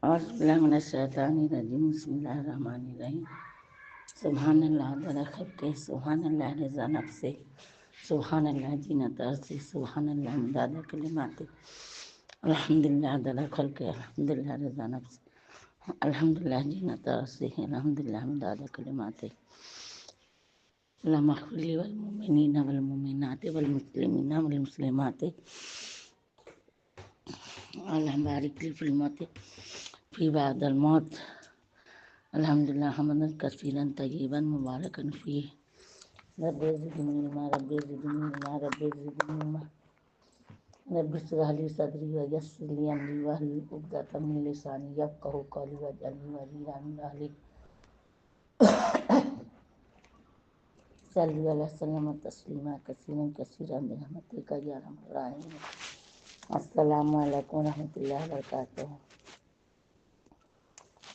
اعوذ باللہ من الشیطان الرجیم بسم اللہ الرحمن الرحیم سبحان اللہ عدد خلقہ سبحان اللہ رضا نفسہ سبحان اللہ زینت عرشہ سبحان اللہ مداد کلماتہ الحمدللہ عدد خلقہ الحمدللہ رضا نفسہ الحمدللہ زینت عرشہ الحمدللہ مداد کلماتہ اللہم اغفر لی والمؤمنین والمؤمنات والمسلمین والمسلمات اللہم بارک لی فی الموت فی بعد الموت الحمدللہ حمدا کثیرا طیبا مبارکا فیہ رب زدنی علما رب زدنی علما رب زدنی علما رب اشرح لی صدری ویسر لی امری واحلل عقدۃ من لسانی یفقہوا قولی واجعلنی وزیرا من اہلی صلی اللہ علیہ وسلم تسلیما کثیرا کثیرا برحمتک یا ارحم الراحمین۔ السلام علیکم ورحمۃ اللہ وبرکاتہ۔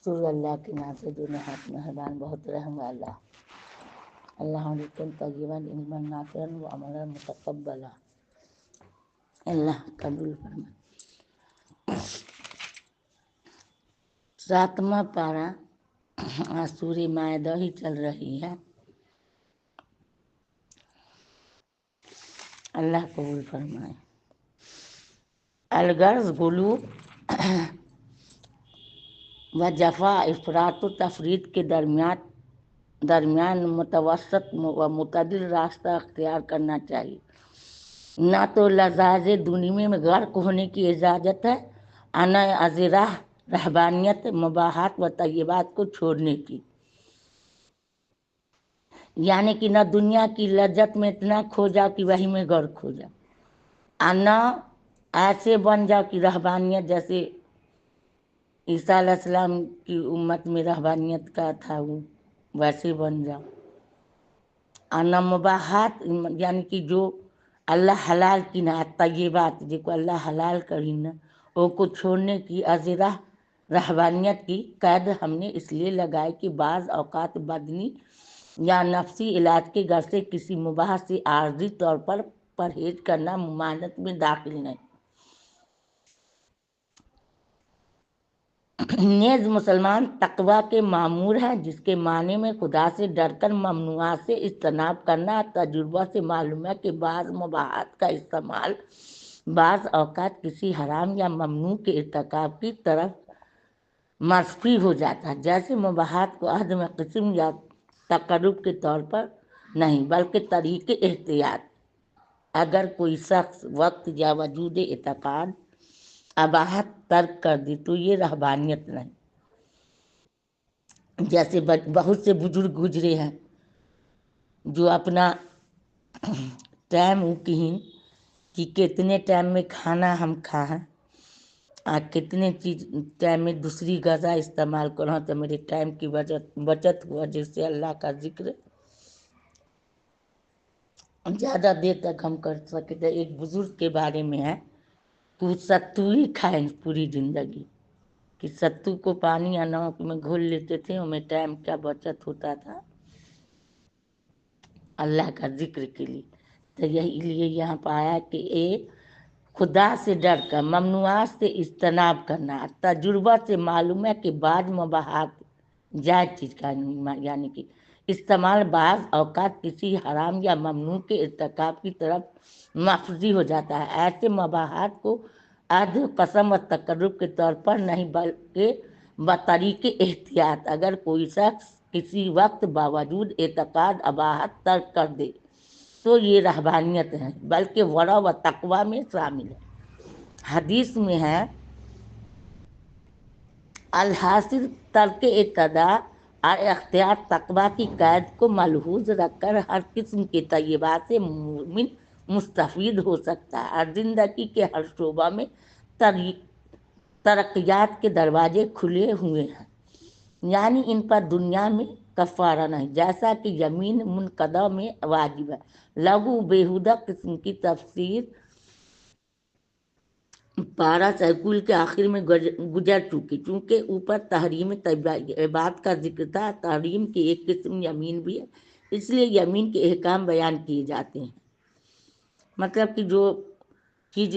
شکر اللہ کے نام سے جو نہایت مہربان بہت رحم والا۔ اللہ رزقا طیبا علما نافعا وعملا متقبلا۔ اللہ قبول فرمائے۔ 7واں پارہ سورہ مائدہ ہی چل رہی ہے۔ اللہ قبول فرمائے۔ الغرض غلو و جفا افراط و تفرید کے درمیان متوسط و معتدل راستہ اختیار کرنا چاہیے۔ نہ تو لذاذ دنیا میں غرق ہونے کی اجازت ہے اور نہ از رہبانیت مباحات و طیبات کو چھوڑنے کی، یعنی کہ نہ دنیا کی لذت میں اتنا کھو جاؤ کہ وہی میں غرق ہو جاؤ، اور نہ ایسے بن جاؤ کہ رہبانیت جیسے عیسیٰ علیہ السلام کی امت میں رہبانیت کا تھا وہ ویسے بن جاؤ، اور نہ مباحات یعنی کہ جو اللہ حلال کی نہ طیبات جن کو اللہ حلال کری نہ وہ کو چھوڑنے کی ازرہ رہبانیت کی قید ہم نے اس لیے لگائے کہ بعض اوقات بدنی یا نفسی علاج کے غرض سے کسی مباح سے عارضی طور پر پرہیز کرنا ممانعت میں داخل نہیں۔ نیز مسلمان تقوی کے مامور ہے، جس کے معنی میں خدا سے ڈر کر ممنوعات سے اجتناب کرنا۔ تجربہ سے معلوم ہے کہ بعض مباحات کا استعمال بعض اوقات کسی حرام یا ممنوع کے ارتکاب کی طرف مصفی ہو جاتا ہے، جیسے مباحات کو عدم قسم یا تقرب کے طور پر نہیں بلکہ طریق احتیاط۔ اگر کوئی شخص وقت یا وجود اعتقاد اباحت ترک کر دی تو یہ رہبانیت نہیں۔ جیسے بہت سے بزرگ گزرے ہیں جو اپنا ٹائم کہیں کہ کتنے ٹائم میں کھانا ہم کھائیں اور کتنے چیز ٹائم میں دوسری غذا استعمال کروں تو میرے ٹائم کی بچت ہوا، جس سے اللہ کا ذکر زیادہ دیر تک ہم کر سکتے۔ ایک بزرگ کے بارے میں ہے کہ وہ ستو ہی کھائیں پوری زندگی، کہ ستو کو پانی یا نمک میں گھول لیتے تھے، ان میں ٹائم کیا بچت ہوتا تھا اللہ کا ذکر کے لیے۔ تو یہی لیے یہاں پہ آیا کہ ایک خدا سے ڈر کر ممنوعات سے اجتناب کرنا۔ تجربہ سے معلوم ہے کہ بعض مباحات جائز چیز کا یعنی کہ استعمال بعض اوقات کسی حرام یا ممنوع کے ارتکاب کی طرف مفضی ہو جاتا ہے۔ ایسے مباحات کو عہد قسم و تقرب کے طور پر نہیں بلکہ بطریق احتیاط۔ اگر کوئی شخص کسی وقت باوجود اعتقاد اباحت ترک کر دے تو یہ رہبانیت ہے بلکہ ورع و تقوی میں شامل ہے۔ حدیث میں ہے الحاصل ترک اعتداء اور اختیار تقوی کی قید کو ملحوظ رکھ کر ہر قسم کے طیبات سے مومن مستفید ہو سکتا ہے اور زندگی کے ہر شعبہ میں ترقیات کے دروازے کھلے ہوئے ہیں، یعنی ان پر دنیا میں کفارہ نہیں، جیسا کہ یمین منقدہ میں واجب ہے۔ لغو بےہودہ قسم کی تفسیر پارہ سیکول کے آخر میں گزر چکی، چونکہ اوپر تحریم طیبات کا ذکر تھا۔ تحریم کی ایک قسم یمین بھی ہے، اس لیے یمین کے احکام بیان کیے جاتے ہیں۔ مطلب کہ جو چیز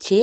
6,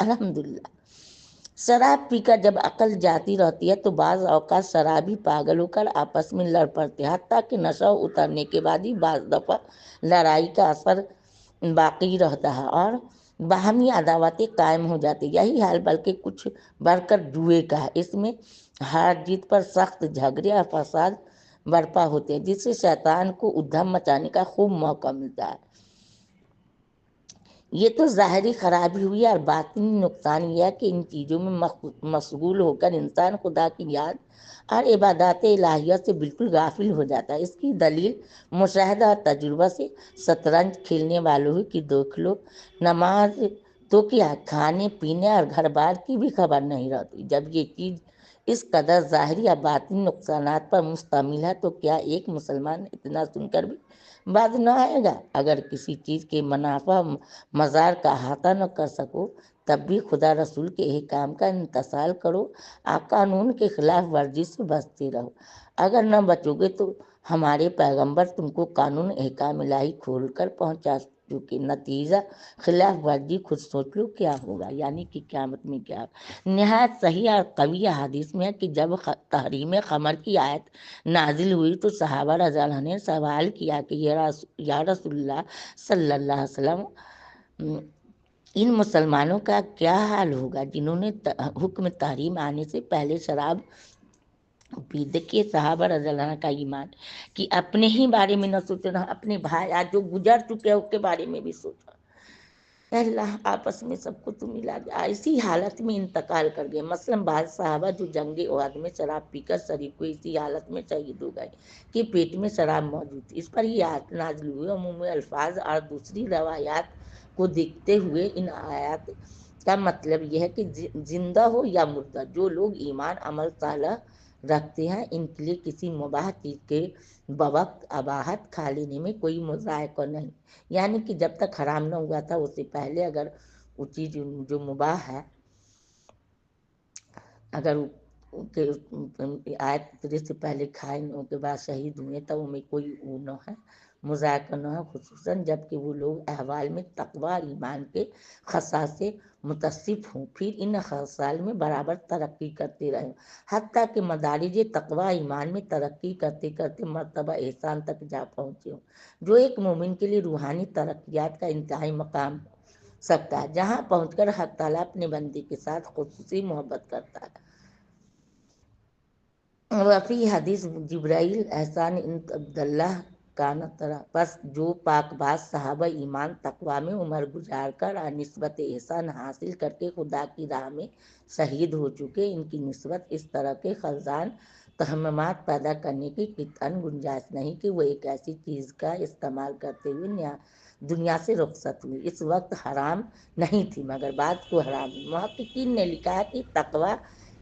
الحمدللہ۔ شراب پی کر جب عقل جاتی رہتی ہے تو بعض اوقات شرابی پاگل ہو کر آپس میں لڑ پڑتے ہیں، حتیٰ کہ نشہ اترنے کے بعد ہی بعض دفعہ لڑائی کا اثر باقی رہتا ہے اور باہمی عداوتیں قائم ہو جاتی۔ یہی حال بلکہ کچھ بڑھ کر جوئے کا ہے۔ اس میں ہار جیت پر سخت جھگڑے اور فساد برپا ہوتے ہیں، جس سے شیطان کو ادھم مچانے کا خوب موقع ملتا ہے۔ یہ تو ظاہری خرابی ہوئی اور باطنی نقصان یہ ہے کہ ان چیزوں میں مشغول ہو کر انسان خدا کی یاد اور عبادات الہیہ سے بالکل غافل ہو جاتا ہے۔ اس کی دلیل مشاہدہ اور تجربہ سے شطرنج کھیلنے والوں کی دیکھ لو، نماز تو کیا، کھانے پینے اور گھر بار کی بھی خبر نہیں رہتی۔ جب یہ چیز اس قدر ظاہری یا باطنی نقصانات پر مشتمل ہے تو کیا ایک مسلمان اتنا سن کر بھی باز نہ آئے گا؟ اگر کسی چیز کے منافع مزار کا احاطہ نہ کر سکو تب بھی خدا رسول کے احکام کا امتثال کرو اور قانون کے خلاف ورزی سے بچتے رہو۔ اگر نہ بچو گے تو ہمارے پیغمبر تم کو قانون احکام الہی کھول کر پہنچا چکے، نتیجہ خلاف ورزی خود سوچ لو کیا ہوگا، یعنی کہ قیامت میں کیا ہوگا۔ نہایت صحیح اور قوی حدیث میں ہے کہ جب تحریم خمر کی آیت نازل ہوئی تو صحابہ رضی اللہ عنہ نے سوال کیا کہ یا رسول اللہ صلی اللہ علیہ وسلم، ان مسلمانوں کا کیا حال ہوگا جنہوں نے حکم تحریم آنے سے پہلے شراب پی؟ دیکھیے صحابہ رضی اللہ عنہ کا ایمان کہ اپنے ہی بارے میں نہ سوچنا، اپنے بھائی آج جو گزر چکے ہیں اس کے بارے میں بھی سوچا۔ اے اللہ آپس میں سب کو تو ملا دیا، اسی حالت میں انتقال کر گئے۔ مثلاً بعض صحابہ جو جنگ احد میں شراب پی کر شریک ہوئے اسی حالت میں شہید ہو گئے کہ پیٹ میں شراب موجود تھی۔ اس پر یہ آیت نازل ہوئی۔ عمومی الفاظ اور دوسری روایات کو دیکھتے ہوئے ان آیات کا مطلب یہ ہے کہ زندہ ہو یا مردہ جو لوگ ایمان عمل صالح رکھتے ہیں ان کے لیے کسی مباح چیز کے بوقت اباحت کھا لینے میں کوئی مذائقہ نہیں، یعنی کہ جب تک حرام نہ ہوا تھا اس سے پہلے اگر وہ چیز جو مباح ہے اگر آیت اترے سے پہلے کھائے ان کے بعد شہید ہوئے تو ان میں کوئی وہ نہ ہے، مذائقہ نہ ہے، خصوصاً جب کہ وہ لوگ احوال میں تقوی ایمان کے خصال سے متصف ہوں، پھر ان خصال میں برابر ترقی کرتے رہیں، حتیٰ کہ مدارج تقوی ایمان میں ترقی کرتے کرتے مرتبہ احسان تک جا پہنچے ہوں، جو ایک مومن کے لیے روحانی ترقیات کا انتہائی مقام سکتا ہے، جہاں پہنچ کر حق تعالیٰ اپنے بندے کے ساتھ خصوصی محبت کرتا ہے۔ وفی حدیث جبرائیل احسان عبداللہ کانا طرح، بس جو پاک باز صحابہ ایمان تقوی میں عمر گزار کر اور نسبت احسان حاصل کر کے خدا کی راہ میں شہید ہو چکے، ان کی نسبت اس طرح کے خزان تہمات پیدا کرنے کی قطعاً گنجائش نہیں کہ وہ ایک ایسی چیز کا استعمال کرتے ہوئے دنیا سے رخصت ہوئی۔ اس وقت حرام نہیں تھی مگر بعد کو حرام ہوئی۔ محققین نے لکھا ہے کہ تقوی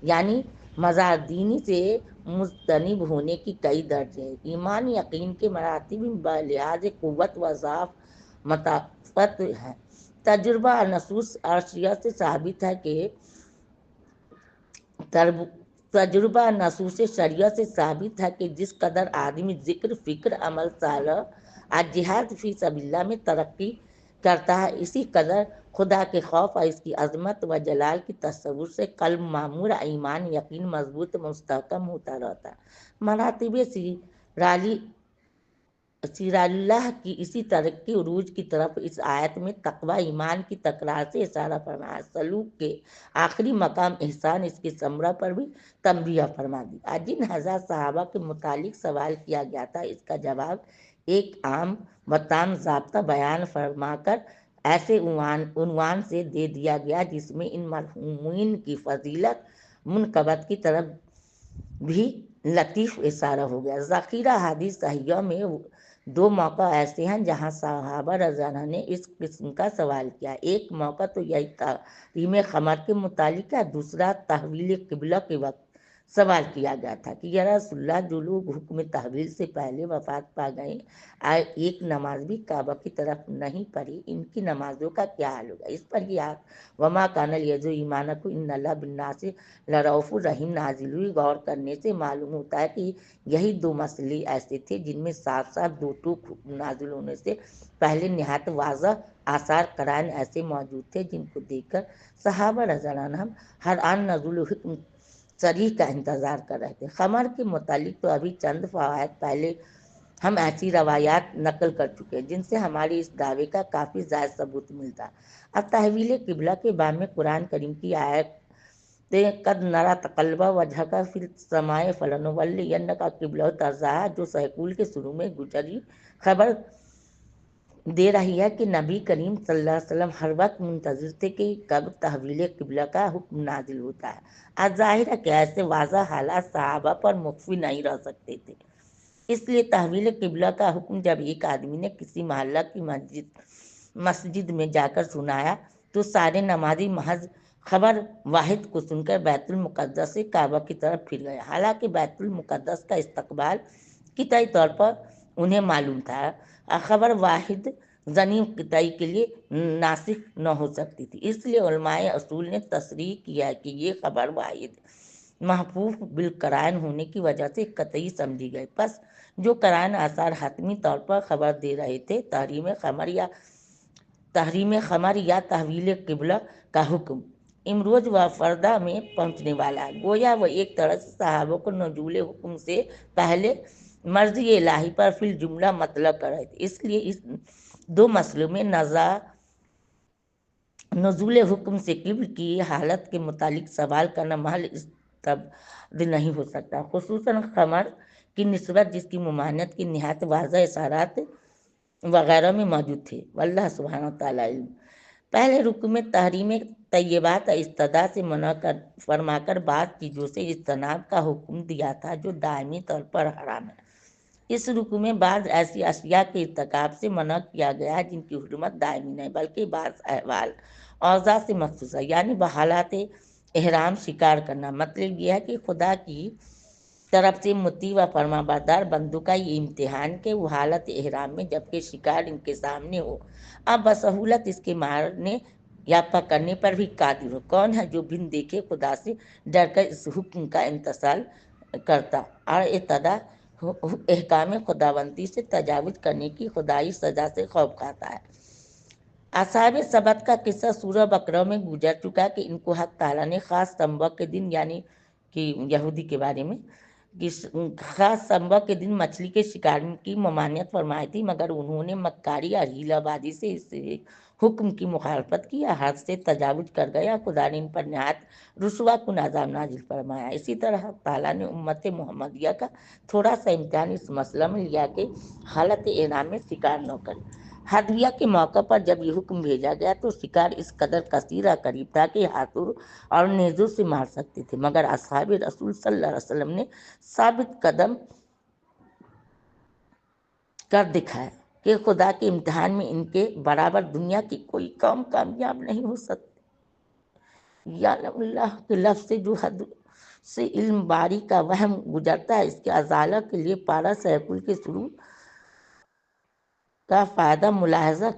یعنی مزار دینی سے مجتنب ہونے کی کئی درجے ہیں۔ ایمان یقین کے مراتب بلحاظ قوت و ضعف متفاوت ہیں۔ تجربہ اور نصوص عرشیہ سے ثابت ہے کہ تجربہ نصوص شریعہ سے ثابت ہے کہ جس قدر آدمی ذکر فکر عمل صالح اور جہاد فی سبیل اللہ میں ترقی کرتا ہے اسی قدر خدا کے خوف اور اس کی عظمت و جلال کی تصور سے قلب معمور ایمان یقین مضبوط مستحکم ہوتا رہتا ہے۔ مراتب سیر اللہ کی اسی ترقی عروج کی طرف اس آیت میں تقوی ایمان کی تکرار سے اشارہ فرمایا۔ سلوک کے آخری مقام احسان اس کے ثمرہ پر بھی تنبیہ فرما دی۔ جن ہزار صحابہ کے متعلق سوال کیا گیا تھا اس کا جواب ایک عام و تام ضابطہ بیان فرما کر ایسے عنوان سے دے دیا گیا جس میں ان مرحومین کی فضیلت منقبت کی طرف بھی لطیف اشارہ ہو گیا۔ ذخیرہ حدیث صحیحہ میں دو موقع ایسے ہیں جہاں صحابہ رضی اللہ عنہ نے اس قسم کا سوال کیا۔ ایک موقع تو یہی تحریم خمر کے متعلق ہے، دوسرا تحویل قبلہ کے وقت سوال کیا گیا تھا کہ یا رسول اللہ، جو لوگ حکم تحویل سے پہلے وفات پا گئے، ایک نماز بھی کعبہ کی طرف نہیں پڑھی، ان کی نمازوں کا کیا حال ہوگا؟ اس پر یہ وما کان الیذو ایمانکم ان اللہ بالناس لرؤوف الرحیم نازل ہوئی۔ غور کرنے سے معلوم ہوتا ہے کہ یہی دو مسئلے ایسے تھے جن میں صاف صاف دو ٹوک حکم نازل ہونے سے پہلے نہایت واضح آثار قرائن ایسے موجود تھے جن کو دیکھ کر صحابہ رضی اللہ عنہم ہر آن نزول حکم صریح کا انتظار کر رہے تھے۔ خمر کے متعلق تو ابھی چند فوائد پہلے ہم ایسی روایات نقل کر چکے جن سے ہمارے اس دعوے کا کافی زائد ثبوت ملتا۔ اب تحویل قبلہ کے باب میں قرآن کریم کی آیت قد نرا تقلب وجہک فی السماء فلنولینک قبلۃ ترضاھا، جو سیکول کے شروع میں گزری، خبر دے رہی ہے کہ نبی کریم صلی اللہ علیہ وسلم ہر وقت منتظر تھے کہ کب تحویل قبلہ کا حکم نازل ہوتا ہے۔ آج ظاہر ہے کہ ایسے واضح حالات صحابہ پر مخفی نہیں رہ سکتے تھے، اس لیے تحویل قبلہ کا حکم جب ایک آدمی نے کسی محلہ کی مسجد میں جا کر سنایا تو سارے نمازی محض خبر واحد کو سن کر بیت المقدس سے کعبہ کی طرف پھر گئے۔ حالانکہ بیت المقدس کا استقبال قطعی طور پر انہیں معلوم تھا، خبر واحد ضنی قطعی کے لیے ناسخ نہ ہو سکتی تھی، اس لیے علماء اصول نے تصریح کیا کہ یہ خبر واحد محفوظ بالقرائن ہونے کی وجہ سے قطعی سمجھی گئی۔ پس جو قرائن آثار حتمی طور پر خبر دے رہے تھے، تحریم خمر یا تحویل قبلہ کا حکم امروز و فردہ میں پہنچنے والا ہے۔ گویا وہ ایک طرح سے صحابہ کو نزول حکم سے پہلے مرضی الہی پر فی الجملہ مطلق کر رہے تھے۔ اس لیے اس دو مسئلوں میں نزول حکم سے قبل کی حالت کے متعلق سوال کرنا محل استبد نہیں ہو سکتا، خصوصاً خمر کی نسبت جس کی ممانعت کی نہایت واضح اشارات وغیرہ میں موجود تھے۔ واللہ سبحانہ وتعالی علم۔ پہلے رکن میں تحریم طیبات استدعا سے منع فرما کر بعض چیزوں سے اجتناب کا حکم دیا تھا جو دائمی طور پر حرام ہے۔ اس رکن میں بعض ایسی اشیاء کے ارتکاب سے منع کیا گیا ہے جن کی حرمت دائمی نہیں بلکہ بعض احوال اوضاع سے مخصوص ہے، یعنی بحالات احرام شکار کرنا۔ مطلب یہ ہے کہ خدا کی طرف سے مطیع و فرما بردار بندوں کا یہ امتحان کہ وہ حالت احرام میں جبکہ شکار ان کے سامنے ہو، اب بسہولت اس کے مارنے یا پکڑنے پر بھی قادر ہو۔ کون ہے جو بن دیکھے خدا سے ڈر کر اس حکم کا امتثال کرتا اور اعتدا احکام خداوندی سے تجاوز کرنے کی خدائی سزا سے خوف کھاتا ہے؟ اصحاب سبت کا قصہ سورہ بقرہ میں گزر چکا کہ ان کو حق تعالیٰ نے خاص سنبت کے دن، یعنی کہ یہودی کے بارے میں خاص سنبت کے دن مچھلی کے شکار کی ممانعت فرمائی تھی، مگر انہوں نے مکاری اور ہیلہ بازی سے اس حکم کی مخالفت کی، حد سے تجاوز کر گیا، خدا نے ان پر نہایت رسوا کن عذاب نازل فرمایا۔ اسی طرح تعالیٰ نے امت محمدیہ کا تھوڑا سا امتحان اس مسئلہ میں لیا کہ حالت احرام میں شکار نہ کرے۔ ہدیہ کے موقع پر جب یہ حکم بھیجا گیا تو شکار اس قدر کثیر اور قریب تھا کہ ہاتھوں اور نیزوں سے مار سکتے تھے، مگر اصحاب رسول صلی اللہ علیہ وسلم نے ثابت قدم کر دکھایا کہ خدا کے امتحان میں ان کے برابر دنیا کی کوئی قوم کامیاب نہیں ہو سکتی۔ یعلم اللہ کے لفظ سے جو حد سے علم باری کا وہم گزرتا ہے، اس کے ازالہ کے لیے پارہ سیکول کے شروع کا فائدہ ملاحظہ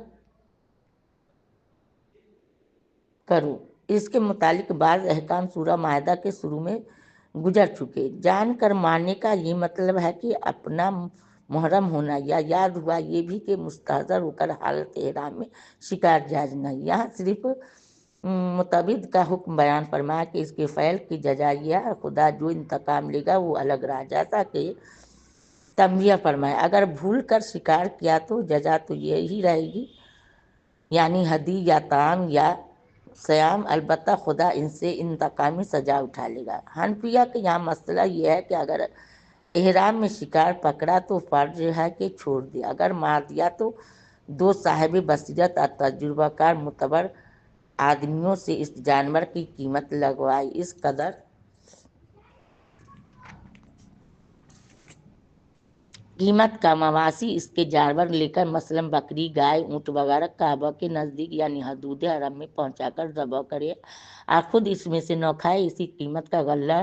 کرو۔ اس کے متعلق بعض احکام سورہ مائدہ کے شروع میں گزر چکے۔ جان کر مارنے کا یہ مطلب ہے کہ اپنا محرم ہونا، یا یاد ہوا یہ بھی کہ مستحضر ہو کر حالت احرام میں شکار جائز نہیں۔ یہاں صرف متعبد کا حکم بیان فرمایا کہ اس کے فعل کی جزا یہ ہے، خدا جو انتقام لے گا وہ الگ رہا، جیسا کہ تنبیہ فرمایا اگر بھول کر شکار کیا تو جزا تو یہی رہے گی، یعنی ہدی یا طعام یا سیام، البتہ خدا ان سے انتقامی سزا اٹھا لے گا۔ حنفیہ کے یہاں مسئلہ یہ ہے کہ اگر احرام میں شکار پکڑا تو فرض ہے کہ چھوڑ دے، اگر مار دیا تو دو صاحب بصیرت اور تجربہ کار معتبر آدمیوں سے اس جانور کی قیمت لگوائی، اس قدر قیمت کا مواشی اس کے جانور لے کر مثلاً بکری، گائے، اونٹ وغیرہ کعبہ کے نزدیک یعنی حدود حرم میں پہنچا کر ذبح کرے اور خود اس میں سے نہ کھائے، اسی قیمت کا غلہ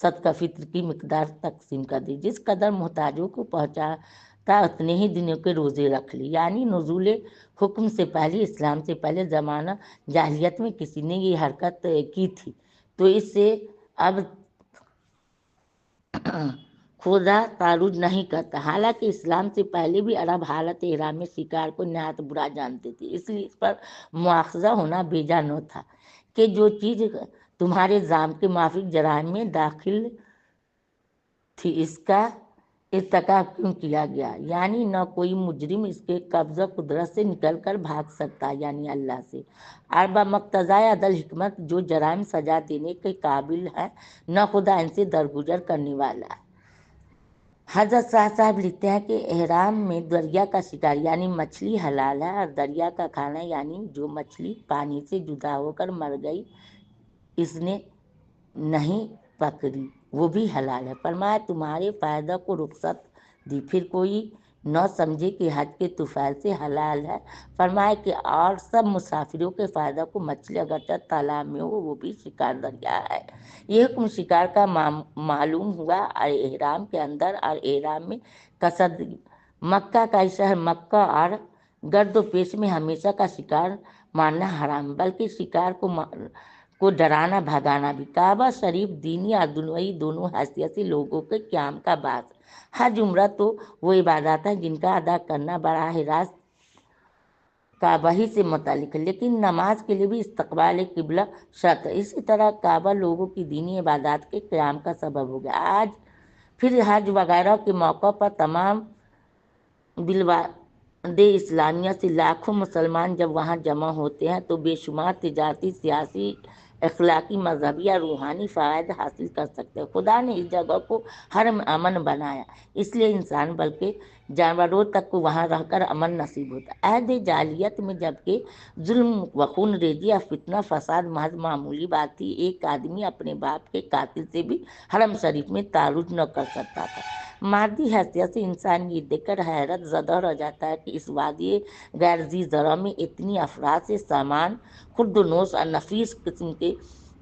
صدقہ فطر کی مقدار تقسیم کر دی، جس قدر محتاجوں کو پہنچاتا اتنے ہی دنوں کے روزے رکھ لی۔ یعنی نزول حکم سے پہلے، اسلام سے پہلے زمانہ جاہلیت میں کسی نے یہ حرکت کی تھی تو اس سے اب خدا تعرض نہیں کرتا۔ حالانکہ اسلام سے پہلے بھی عرب حالت احرام میں شکار کو نہایت برا جانتے تھے، اس لیے اس پر مواخذہ ہونا بیجا نہ تھا کہ جو چیز تمہارے ذام کے موافق جرائم میں داخل تھی اس کا ارتکاب کیوں کیا گیا؟ یعنی نہ کوئی مجرم اس کے قبضہ قدرت سے نکل کر بھاگ سکتا، یعنی اللہ سے، اور بمقتضائے عدل حکمت جو جرائم سزا دینے کے قابل ہے، نہ خدا ان سے درگزر کرنے والا ہے۔ حضرت شاہ صاحب لکھتے ہیں کہ احرام میں دریا کا شکار یعنی مچھلی حلال ہے، اور دریا کا کھانا یعنی جو مچھلی پانی سے جدا ہو کر مر گئی اس نے نہیں پکڑی وہ بھی حلال ہے۔ فرمایا تمہارے فائدہ کو رخصت دی، پھر کوئی نہ سمجھے کہ حج کے طفیل سے حلال ہے۔ فرمایا کہ اور سب مسافروں کے فائدہ کو مچھلی اگرچہ تالاب میں ہو وہ بھی شکار دریا ہے۔ یہ حکم شکار کا معلوم ہوا احرام کے اندر اور احرام میں قصد مکہ کا شہر مکہ اور گرد و پیش میں ہمیشہ کا شکار مارنا حرام، بلکہ شکار کو ڈرانا بھگانا بھی۔ کعبہ شریف دینی اور دنیاوی دونوں حیثیت سے لوگوں کے قیام کا باعث۔ حج عمرہ تو وہ عبادات ہیں جن کا ادا کرنا براہ راست کعبہ ہی سے متعلق ہے، لیکن نماز کے لیے بھی استقبال قبلہ شرط ہے۔ اسی طرح کعبہ لوگوں کی دینی عبادات کے قیام کا سبب ہو گیا۔ آج پھر حج وغیرہ کے موقع پر تمام بلاد اسلامیہ سے لاکھوں مسلمان جب وہاں جمع ہوتے ہیں تو بے شمار تجارتی، سیاسی، اخلاقی، مذہبی یا روحانی فوائد حاصل کر سکتے ہیں۔ خدا نے اس جگہ کو حرم امن بنایا، اس لیے انسان بلکہ جانوروں تک کو وہاں رہ کر امن نصیب ہوتا ہے۔ عہد جاہلیت میں جبکہ ظلم و خون ریزی یا فتنہ فساد محض معمولی بات تھی، ایک آدمی اپنے باپ کے قاتل سے بھی حرم شریف میں تعرض نہ کر سکتا تھا۔ مادی حیثیت سے انسان یہ دیکھ کر حیرت زدہ رہ جاتا ہے کہ اس وادی غیر ذی زرع میں اتنی افراد سے سامان خرد و نوش اور نفیس قسم کے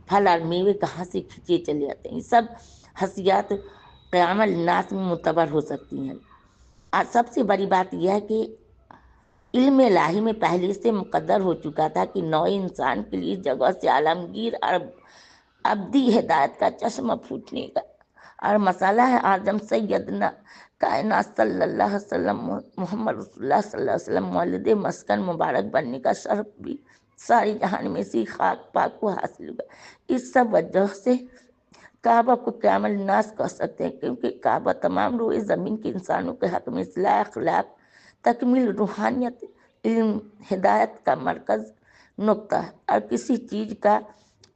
پھل اور میوے کہاں سے کھینچے چلے جاتے ہیں۔ یہ سب حسیات قیام الناس میں معتبر ہو سکتی ہیں۔ اور سب سے بڑی بات یہ ہے کہ علم الہی میں پہلے سے مقدر ہو چکا تھا کہ نوع انسان کے لیے جگہ سے عالمگیر اور ابدی ہدایت کا چشمہ پھوٹنے کا، اور مسئلہ ہے اعظم سیدنا کائنات صلی اللہ علیہ وسلم محمد رسول اللہ صلی اللہ علیہ وسلم مولد مسکن مبارک بننے کا شرف بھی ساری جہان میں اسی خاک پاک کو حاصل ہوا۔ اس سب وجہ سے کعبہ کو قیام الناس کہہ سکتے ہیں، کیونکہ کعبہ تمام روئے زمین کے انسانوں کے حق میں اصلاح، اخلاق، تکمیل، روحانیت، علم، ہدایت کا مرکز نقطہ ہے، اور کسی چیز کا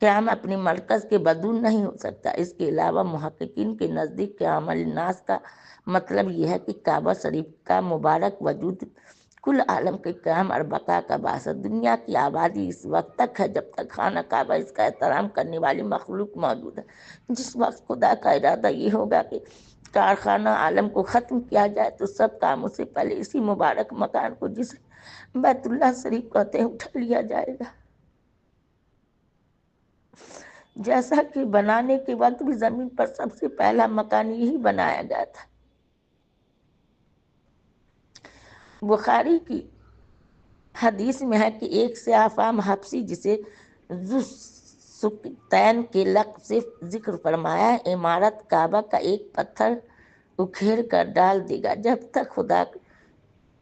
قیام اپنے مرکز کے بدون نہیں ہو سکتا۔ اس کے علاوہ محققین کے نزدیک قیام الناس کا مطلب یہ ہے کہ کعبہ شریف کا مبارک وجود کل عالم کے قیام اور بقا کا باعث ہے۔ دنیا کی آبادی اس وقت تک ہے جب تک خانہ کعبہ اس کا احترام کرنے والی مخلوق موجود ہے۔ جس وقت خدا کا ارادہ یہ ہوگا کہ کارخانہ عالم کو ختم کیا جائے تو سب کاموں سے پہلے اسی مبارک مکان کو جسے بیت اللہ شریف کہتے ہیں اٹھا لیا جائے گا، جیسا کہ بنانے کے وقت بھی زمین پر سب سے پہلا مکان یہی بنایا گیا تھا۔ بخاری کی حدیث میں ہے کہ ایک سیاہ فام حبشی جسے ذو سکتین کے لقب سے ذکر فرمایا ہے، عمارت کعبہ کا ایک پتھر اکھیڑ کر ڈال دے گا۔ جب تک خدا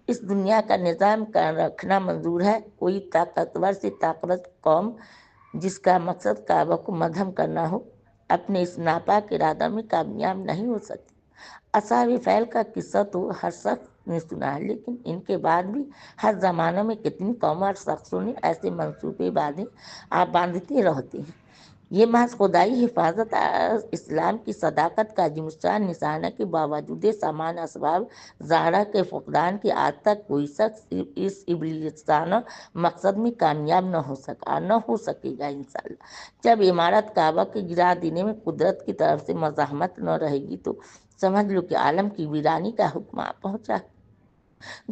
اس دنیا کا نظام قائم رکھنا منظور ہے، کوئی طاقتور سے طاقتور قوم جس کا مقصد کعبہ کو مدھم کرنا ہو اپنے اس ناپاک ارادہ میں کامیاب نہیں ہو سکتی۔ اصحاب فیل کا قصہ تو ہر شخص نے سنا ہے، لیکن ان کے بعد بھی ہر زمانہ میں کتنی قوموں اور شخصوں نے ایسے منصوبے باندھتے رہتے ہیں۔ یہ محض خدائی حفاظت اور اسلام کی صداقت کا عظیم الشان نشان ہے کہ باوجود سامان اسباب ظاہرہ کے فقدان کے آج تک کوئی شخص اس ابلیسانہ مقصد میں کامیاب نہ ہو سکا اور نہ ہو سکے گا انشاءاللہ۔ جب عمارت کعبہ کے گرا دینے میں قدرت کی طرف سے مزاحمت نہ رہے گی تو سمجھ لو کہ عالم کی ویرانی کا حکم آ پہنچا۔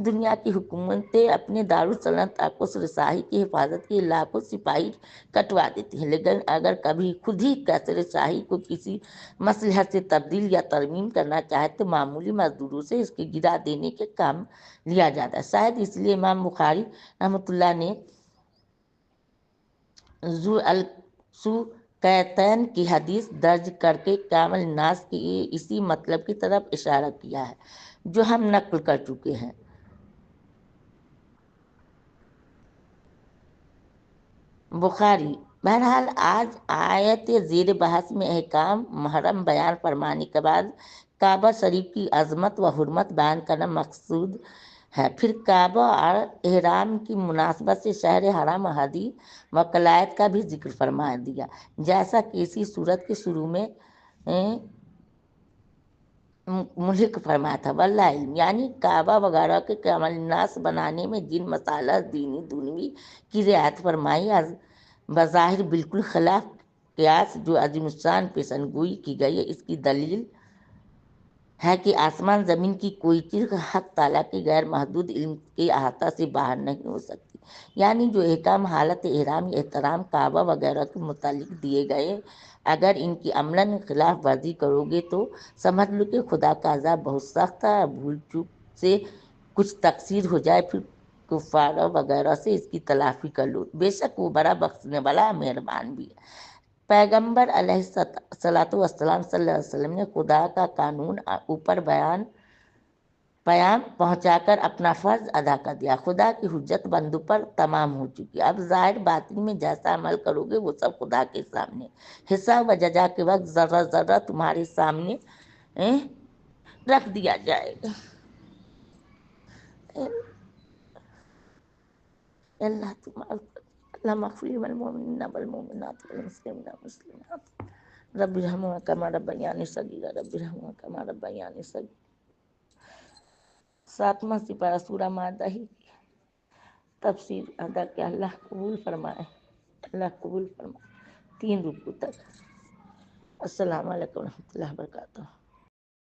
دنیا کی حکومتیں اپنے دارالسلطنت تحفظ رسائی کی حفاظت کے لاکھوں سپاہی کٹوا دیتی ہیں، لیکن اگر کبھی خود ہی قصر شاہی کو کسی مصلحت سے تبدیل یا ترمیم کرنا چاہے تو معمولی مزدوروں سے اس کے گرا دینے کے کام لیا جاتا ہے۔ شاید اس لیے امام بخاری رحمۃ اللہ نے ذو السوقیتین کی حدیث درج کر کے کامل الناس کے اسی مطلب کی طرف اشارہ کیا ہے جو ہم نقل کر چکے ہیں۔ بخاری۔ بہرحال آج آیت زیر بحث میں احکام محرم بیان فرمانے کے بعد کعبہ شریف کی عظمت و حرمت بیان کرنا مقصود ہے، پھر کعبہ اور احرام کی مناسبت سے شہر حرام ہدی و قلائد کا بھی ذکر فرما دیا، جیسا کہ اسی سورت کے شروع میں ملحق فرمایا تھا۔ واللہ علم، یعنی کعبہ وغیرہ کے کامل الناس بنانے میں جن مسائل دینی دنیوی کی رعایت فرمائی، بظاہر بالکل خلاف قیاس جو عظیم الشان پیشن گوئی کی گئی ہے، اس کی دلیل ہے کہ آسمان زمین کی کوئی چیز حق تعالیٰ کے غیر محدود علم کے احاطہ سے باہر نہیں ہو سکتی۔ یعنی جو احکام حالت احرام، احترام، کعبہ وغیرہ کے متعلق دیے گئے، اگر ان کی عملاً خلاف ورزی کرو گے تو سمجھ لو کہ خدا کا عذاب بہت سخت ہے، بھول چوک سے کچھ تقصیر ہو جائے پھر کفار وغیرہ سے اس کی تلافی کر لو، بے شک وہ بڑا بخشنے والا مہربان بھی ہے۔ پیغمبر علیہ الصلوۃ والسلام صلی اللہ علیہ وسلم نے خدا کا قانون اوپر پیام پہنچا کر اپنا فرض ادا کر دیا، خدا کی حجت بندوں پر تمام ہو چکی۔ اب ظاہر باطن میں جیسا عمل کرو گے وہ سب خدا کے سامنے، حساب و جزا کے وقت ذرہ ذرہ تمہارے سامنے رکھ دیا جائے گا۔ اللہ تمہارا مغفر والمؤمنین والمؤمنات والمسلمین والمسلمات رب ارحمہما کما ربیانی صغیرا، رب ارحمہما کما ربیانی صغیرا۔ 7واں سپارہ سورہ مائدہ ہی تفسیر ادا کیا، اللہ قبول فرمائے، اللہ قبول فرمائے۔ 3 رکوع تک۔ السلام علیکم ورحمۃ اللہ وبرکاتہ۔